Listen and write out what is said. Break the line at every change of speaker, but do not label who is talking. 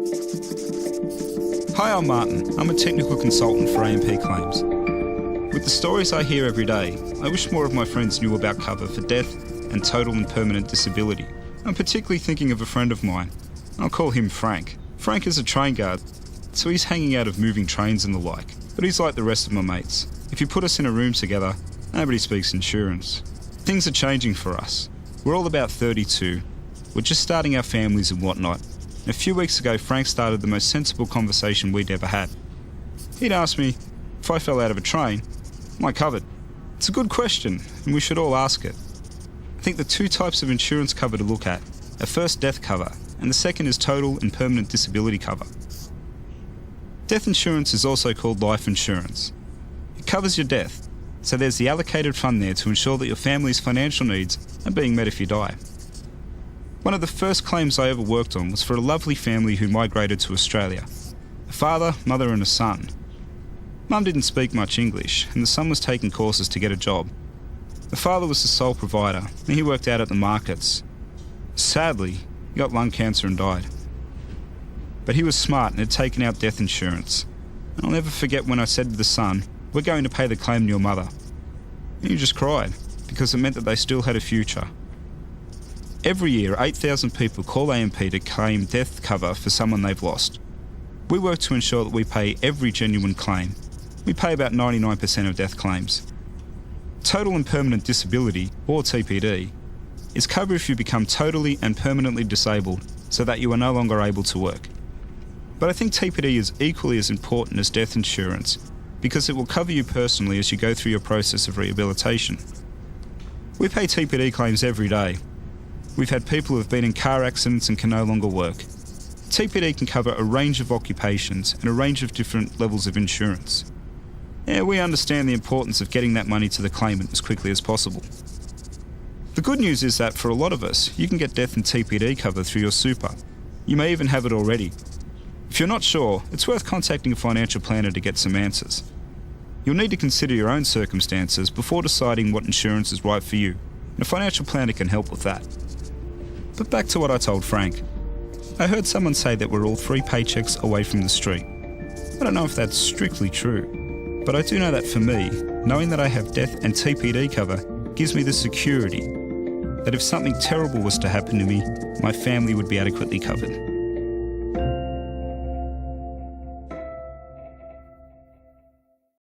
Hi, I'm Martin. I'm a technical consultant for AMP Claims. With the stories I hear every day, I wish more of my friends knew about cover for death and total and permanent disability. I'm particularly thinking of a friend of mine. I'll call him Frank. Frank is a train guard, so he's hanging out of moving trains and the like. But he's like the rest of my mates. If you put us in a room together, nobody speaks insurance. Things are changing for us. We're all about 32. We're just starting our families and whatnot. A few weeks ago, Frank started the most sensible conversation we'd ever had. He'd asked me, if I fell out of a train, am I covered? It's a good question, and we should all ask it. I think the two types of insurance cover to look at are first death cover, and the second is total and permanent disability cover. Death insurance is also called life insurance. It covers your death, so there's the allocated fund there to ensure that your family's financial needs are being met if you die. One of the first claims I ever worked on was for a lovely family who migrated to Australia. A father, mother and a son. Mum didn't speak much English, and the son was taking courses to get a job. The father was the sole provider, and he worked out at the markets. Sadly, he got lung cancer and died. But he was smart and had taken out death insurance. And I'll never forget when I said to the son, "We're going to pay the claim to your mother." And he just cried, because it meant that they still had a future. Every year, 8,000 people call AMP to claim death cover for someone they've lost. We work to ensure that we pay every genuine claim. We pay about 99% of death claims. Total and permanent disability, or TPD, is cover if you become totally and permanently disabled so that you are no longer able to work. But I think TPD is equally as important as death insurance because it will cover you personally as you go through your process of rehabilitation. We pay TPD claims every day. We've had people who have been in car accidents and can no longer work. TPD can cover a range of occupations and a range of different levels of insurance. Yeah, we understand the importance of getting that money to the claimant as quickly as possible. The good news is that for a lot of us, you can get death and TPD cover through your super. You may even have it already. If you're not sure, it's worth contacting a financial planner to get some answers. You'll need to consider your own circumstances before deciding what insurance is right for you, and a financial planner can help with that. But back to what I told Frank. I heard someone say that we're all 3 paychecks away from the street. I don't know if that's strictly true, but I do know that for me, knowing that I have death and TPD cover gives me the security that if something terrible was to happen to me, my family would be adequately covered.